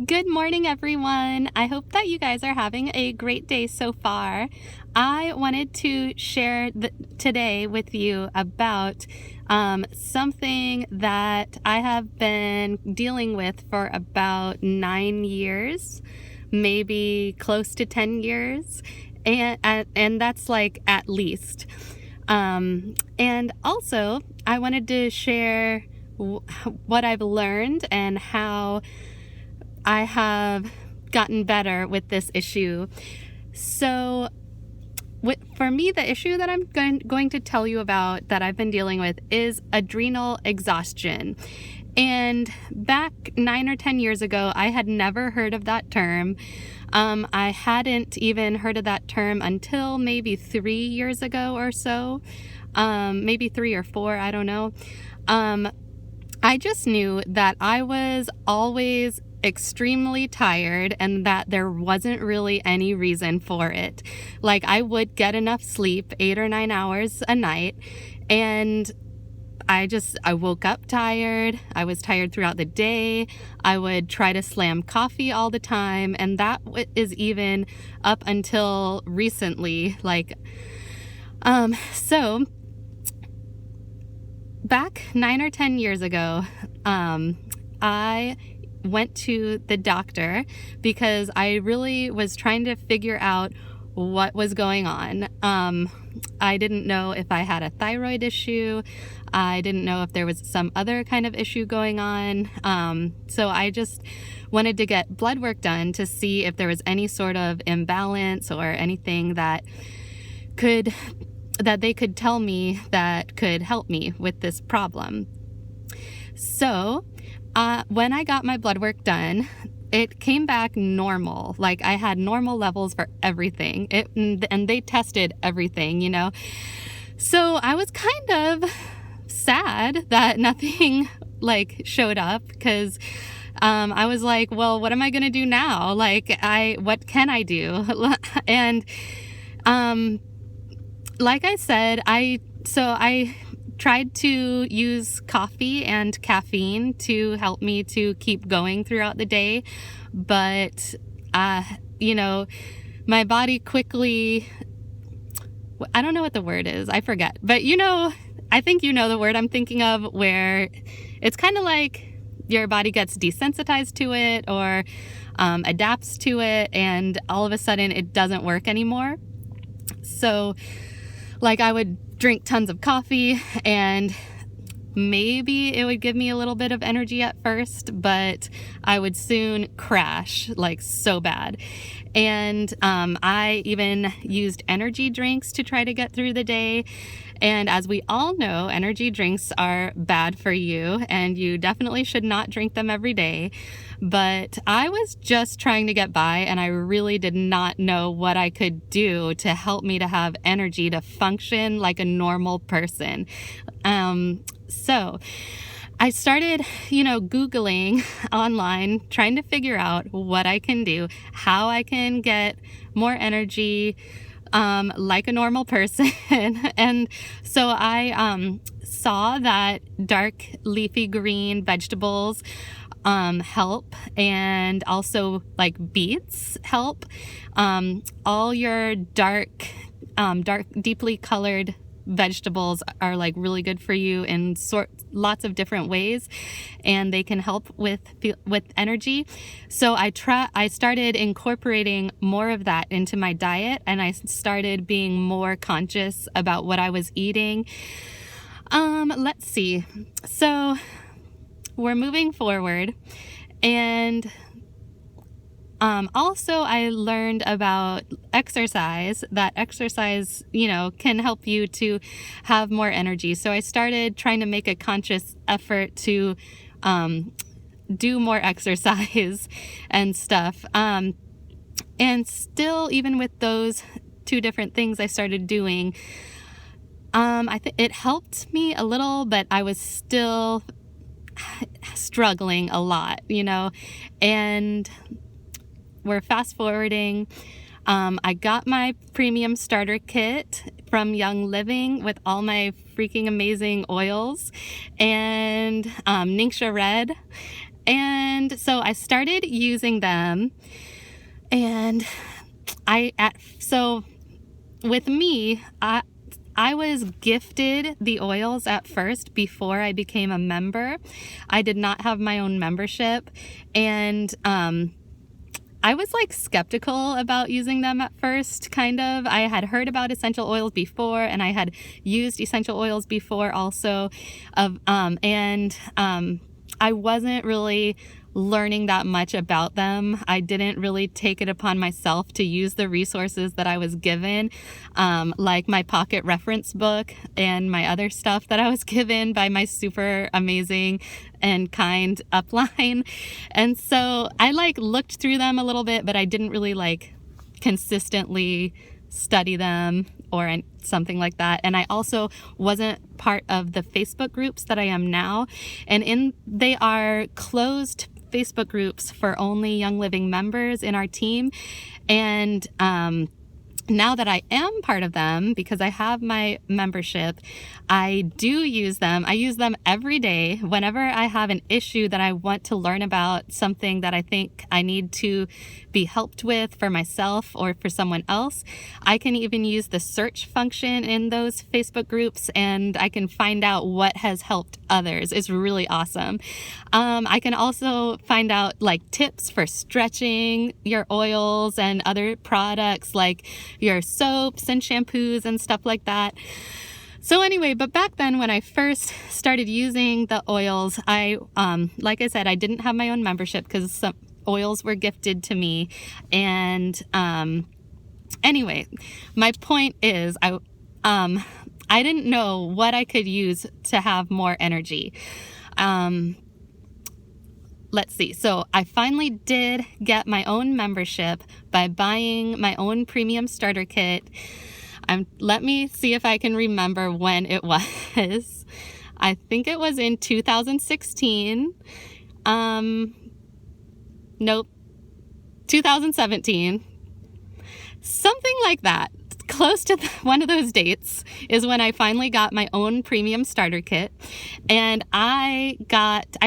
Good morning, everyone. I hope that you guys are having a great day so far. I wanted to share today with you about something that I have been dealing with for about 9 years, maybe close to 10 years, and that's like at least. And also, I wanted to share what I've learned and how I have gotten better with this issue. So for me, the issue that I'm going to tell you about that I've been dealing with is adrenal exhaustion. And back 9 or 10 years ago, I had never heard of that term. I hadn't even heard of that term until maybe 3 years ago or so. Maybe 3 or 4, I don't know. I just knew that I was always extremely tired and that there wasn't really any reason for it. Like, I would get enough sleep, 8 or 9 hours a night, and I woke up tired. I was tired throughout the day. I would try to slam coffee all the time, and that is even up until recently. So back 9 or 10 years ago, I went to the doctor because I really was trying to figure out what was going on. I didn't know if I had a thyroid issue. I didn't know if there was some other kind of issue going on. So I just wanted to get blood work done to see if there was any sort of imbalance or anything that they could tell me that could help me with this problem. So when I got my blood work done, it came back normal. Like, I had normal levels for everything. And they tested everything, you know. So I was kind of sad that nothing showed up, because I was like, well, what am I going to do now? What can I do? And like I said, I tried to use coffee and caffeine to help me to keep going throughout the day. But, my body quickly, I don't know what the word is. I forget. But, I think you know the word I'm thinking of, where it's kind of like your body gets desensitized to it or adapts to it, and all of a sudden it doesn't work anymore. So, I would drink tons of coffee, and maybe it would give me a little bit of energy at first, but I would soon crash, so bad. And I even used energy drinks to try to get through the day. And as we all know, energy drinks are bad for you, and you definitely should not drink them every day. But I was just trying to get by, and I really did not know what I could do to help me to have energy to function like a normal person. So I started, Googling online, trying to figure out what I can do, how I can get more energy like a normal person. And so I saw that dark leafy green vegetables help, and also beets help. All your dark, deeply colored vegetables are really good for you in lots of different ways, and they can help with energy. So I started incorporating more of that into my diet, and I started being more conscious about what I was eating. Let's see. So we're moving forward, and also I learned about exercise, that exercise, can help you to have more energy. So I started trying to make a conscious effort to do more exercise and stuff. And still, even with those two different things I started doing, I think it helped me a little, but I was still struggling a lot, and we're fast forwarding. I got my premium starter kit from Young Living with all my freaking amazing oils and Ningxia Red. And And so I started using them, and so with me, I was gifted the oils at first before I became a member. I did not have my own membership, and I was like skeptical about using them at first, kind of. I had heard about essential oils before, and I had used essential oils before also, I wasn't really learning that much about them. I didn't really take it upon myself to use the resources that I was given, like my pocket reference book and my other stuff that I was given by my super amazing and kind upline. And so I like looked through them a little bit, but I didn't really like consistently study them or something like that. And I also wasn't part of the Facebook groups that I am now. And they are closed Facebook groups for only Young Living members in our team. And now that I am part of them, because I have my membership, I do use them. I use them every day whenever I have an issue that I want to learn about, something that I think I need to be helped with for myself or for someone else. I can even use the search function in those Facebook groups, and I can find out what has helped others. It's really awesome. I can also find out like tips for stretching your oils and other products, like your soaps and shampoos and stuff like that. So anyway, but back then when I first started using the oils, like I said, I didn't have my own membership because some oils were gifted to me. And anyway, my point is I didn't know what I could use to have more energy. Let's see. So I finally did get my own membership by buying my own premium starter kit. Let me see if I can remember when it was. I think it was in 2016. Nope. 2017. Something like that. Close to one of those dates is when I finally got my own premium starter kit. And I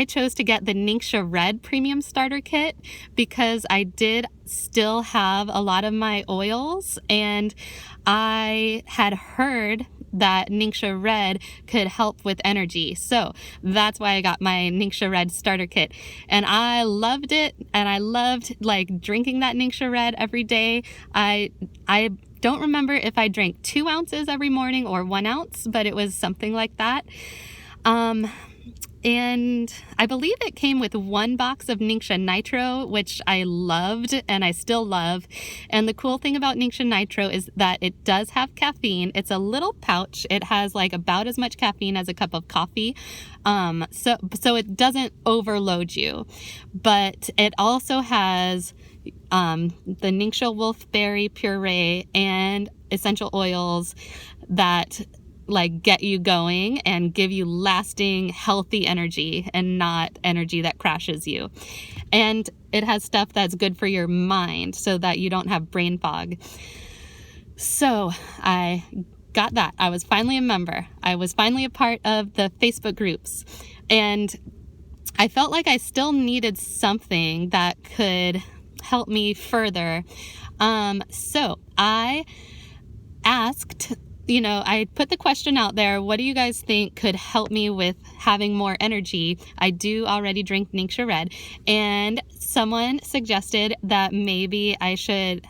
chose to get the Ningxia Red premium starter kit because I did still have a lot of my oils, and I had heard that Ningxia Red could help with energy. So that's why I got my Ningxia Red starter kit. And I loved it, and I loved like drinking that Ningxia Red every day. I don't remember if I drank 2 ounces every morning or 1 ounce, but it was something like that. And I believe it came with 1 box of Ningxia Nitro, which I loved and I still love. And the cool thing about Ningxia Nitro is that it does have caffeine. It's a little pouch. It has like about as much caffeine as a cup of coffee. So it doesn't overload you, but it also has the Ningxia Wolfberry puree and essential oils that like get you going and give you lasting healthy energy and not energy that crashes you. And it has stuff that's good for your mind so that you don't have brain fog. So I got that. I was finally a member. I was finally a part of the Facebook groups, and I felt like I still needed something that could help me further. So I asked, I put the question out there, what do you guys think could help me with having more energy? I do already drink Ningxia Red, and someone suggested that maybe I should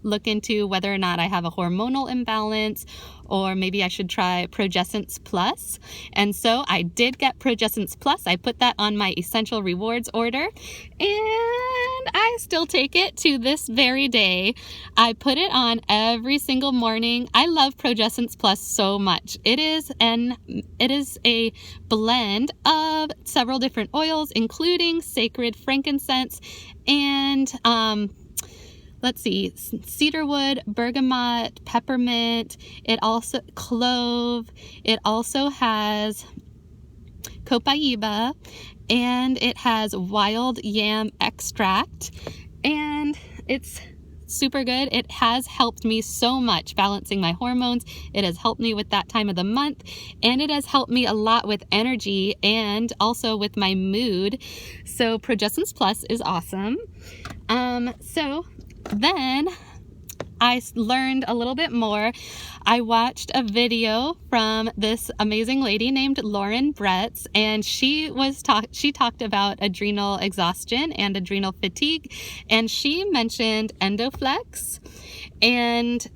look into whether or not I have a hormonal imbalance, or maybe I should try Progessence Plus. And so I did get Progessence Plus. I put that on my Essential Rewards order, and I still take it to this very day. I put it on every single morning. I love Progessence Plus so much. It is a blend of several different oils, including sacred frankincense and let's see, cedarwood, bergamot, peppermint, clove. It also has copaiba, and it has wild yam extract, and it's super good. It has helped me so much balancing my hormones. It has helped me with that time of the month, and it has helped me a lot with energy and also with my mood. So Progessence Plus is awesome. So then I learned a little bit more. I watched a video from this amazing lady named Lauren Bretz, and she talked about adrenal exhaustion and adrenal fatigue, and she mentioned Endoflex, and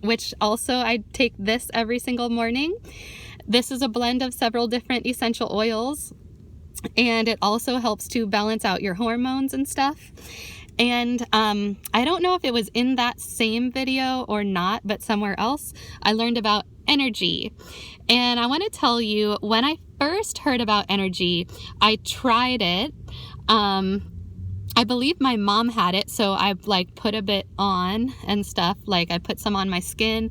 which also I take this every single morning. This is a blend of several different essential oils, and it also helps to balance out your hormones and stuff. And I don't know if it was in that same video or not, but somewhere else I learned about energy. And I want to tell you, when I first heard about energy, I tried it. I believe my mom had it, so I like put a bit on and stuff. Like I put some on my skin,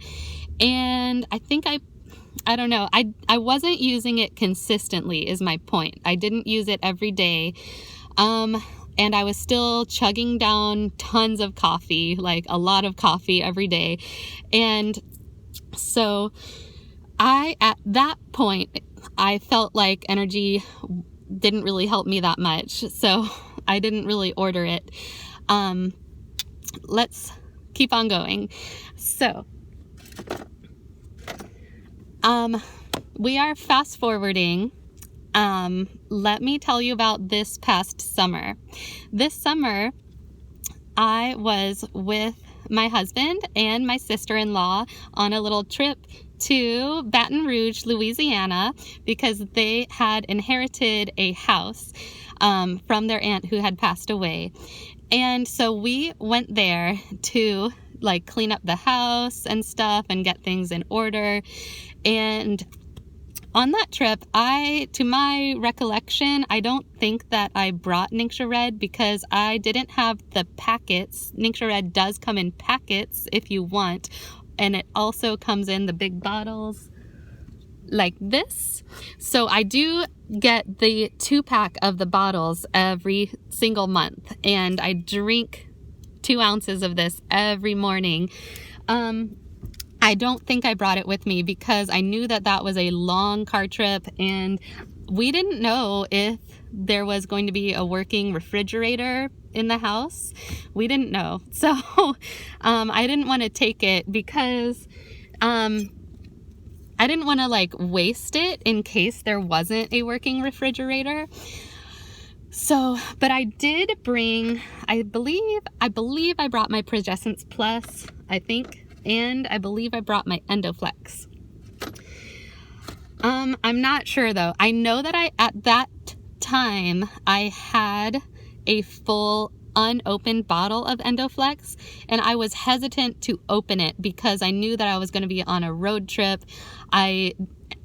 and I think I don't know. I wasn't using it consistently is my point. I didn't use it every day. And I was still chugging down tons of coffee, like a lot of coffee every day. And so at that point, I felt like energy didn't really help me that much. So I didn't really order it. Let's keep on going. So, we are fast forwarding. Let me tell you about this past summer. This summer, I was with my husband and my sister-in-law on a little trip to Baton Rouge, Louisiana, because they had inherited a house from their aunt who had passed away. And so we went there to like clean up the house and stuff and get things in order. And on that trip, to my recollection, I don't think that I brought Ningxia Red because I didn't have the packets. Ningxia Red does come in packets if you want, and it also comes in the big bottles like this. So I do get the 2-pack of the bottles every single month, and I drink 2 ounces of this every morning. I don't think I brought it with me because I knew that that was a long car trip, and we didn't know if there was going to be a working refrigerator in the house. We didn't know. So I didn't want to take it because I didn't want to like waste it in case there wasn't a working refrigerator. So, but I did bring, I believe I brought my Progessence Plus, I think. And I believe I brought my Endoflex. I'm not sure though. I know that at that time, I had a full unopened bottle of Endoflex, and I was hesitant to open it because I knew that I was going to be on a road trip. I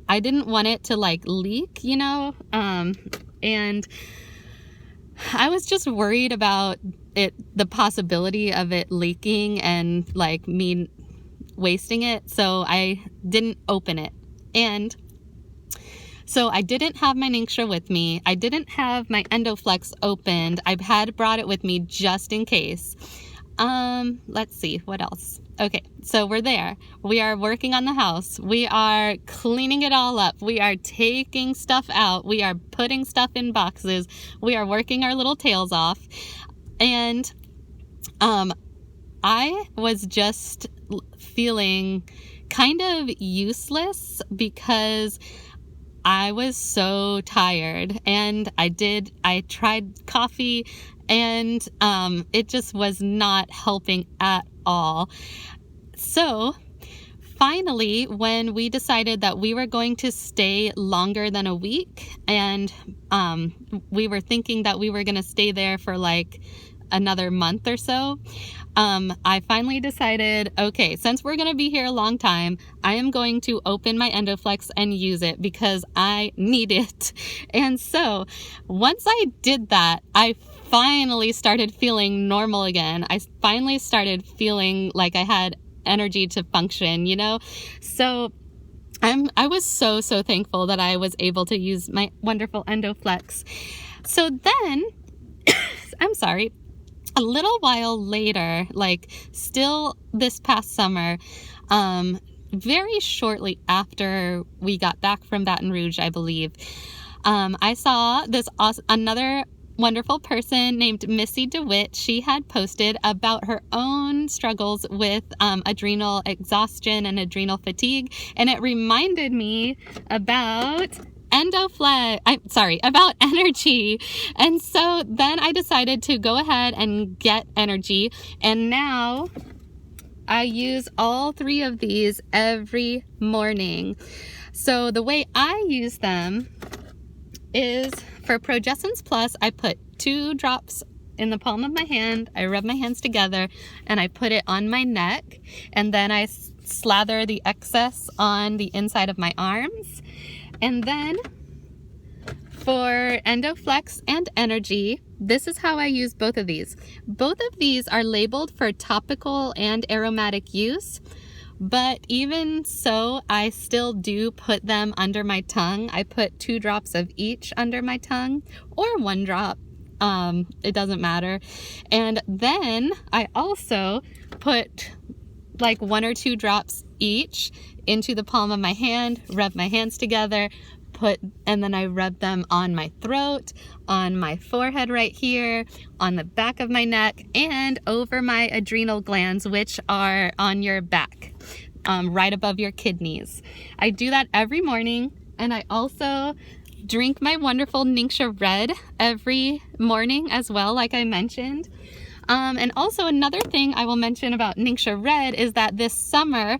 didn't want it to like leak, you know, and I was just worried about the possibility of it leaking and like me wasting it, so I didn't open it. And so I didn't have my Ningxia with me. I didn't have my Endoflex opened. I had brought it with me just in case. Let's see, what else? Okay, so we're there. We are working on the house. We are cleaning it all up. We are taking stuff out. We are putting stuff in boxes. We are working our little tails off. And I was just feeling kind of useless because I was so tired, and I tried coffee, and it just was not helping at all. So finally, when we decided that we were going to stay longer than a week, and we were thinking that we were going to stay there for like another month or so, I finally decided, okay, since we're going to be here a long time, I am going to open my Endoflex and use it because I need it. And so once I did that, I finally started feeling normal again. I finally started feeling like I had energy to function, you know? So I was so thankful that I was able to use my wonderful Endoflex. So then, I'm sorry. a little while later, like still this past summer, very shortly after we got back from Baton Rouge, I believe, I saw this another wonderful person named Missy DeWitt. She had posted about her own struggles with adrenal exhaustion and adrenal fatigue, and it reminded me about about energy. And so then I decided to go ahead and get energy, and now I use all 3 of these every morning. So the way I use them is for Progessence Plus, I put 2 drops in the palm of my hand. I rub my hands together and I put it on my neck, and then I slather the excess on the inside of my arms. And then for EndoFlex and Energy, this is how I use both of these. Both of these are labeled for topical and aromatic use, but even so, I still do put them under my tongue. I put 2 drops of each under my tongue, or 1 drop. It doesn't matter. And then I also put like 1 or 2 drops each into the palm of my hand, rub my hands together, and then I rub them on my throat, on my forehead right here, on the back of my neck, and over my adrenal glands, which are on your back, right above your kidneys. I do that every morning, and I also drink my wonderful Ningxia Red every morning as well, like I mentioned. And also another thing I will mention about Ningxia Red is that this summer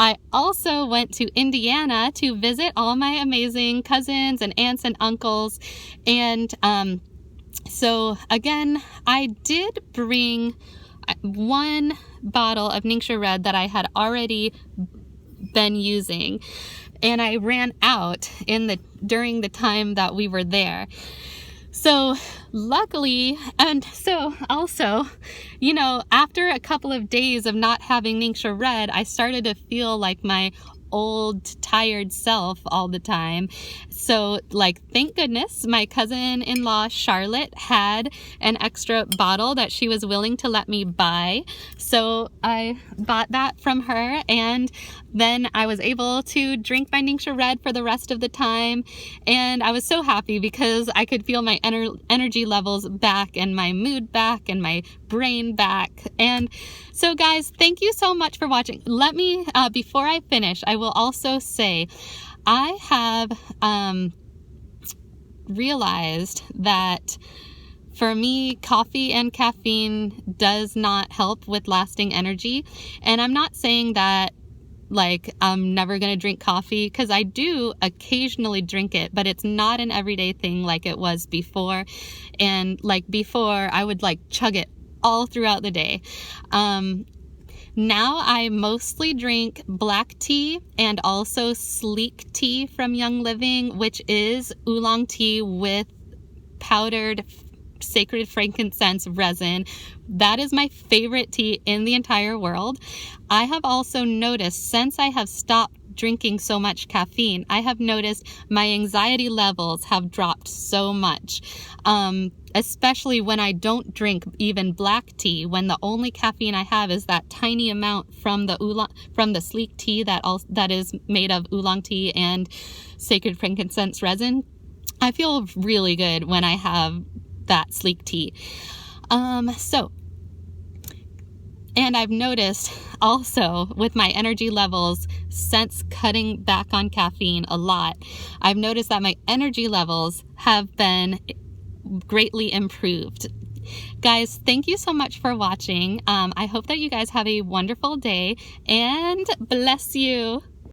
I also went to Indiana to visit all my amazing cousins and aunts and uncles. And so again, I did bring 1 bottle of Ningxia Red that I had already been using, and I ran out during the time that we were there. So luckily, and so also, you know, after a couple of days of not having Ningxia Red, I started to feel like my old tired self all the time. So like, thank goodness my cousin-in-law Charlotte had an extra bottle that she was willing to let me buy. So I bought that from her, and then I was able to drink my Ningxia Red for the rest of the time. And I was so happy because I could feel my energy levels back, and my mood back, and my brain back. And so guys, thank you so much for watching. Let me, before I finish, I will also say, I have realized that for me, coffee and caffeine does not help with lasting energy. And I'm not saying that like I'm never going to drink coffee, because I do occasionally drink it, but it's not an everyday thing like it was before. And like before, I would like chug it all throughout the day. Now I mostly drink black tea and also sleek tea from Young Living, which is oolong tea with powdered sacred frankincense resin. That is my favorite tea in the entire world. I have also noticed, since I have stopped drinking so much caffeine, I have noticed my anxiety levels have dropped so much, especially when I don't drink even black tea, when the only caffeine I have is that tiny amount from the sleek tea that is made of oolong tea and sacred frankincense resin. I feel really good when I have that sleek tea. And I've noticed also with my energy levels since cutting back on caffeine a lot, I've noticed that my energy levels have been greatly improved. Guys, thank you so much for watching. I hope that you guys have a wonderful day, and bless you.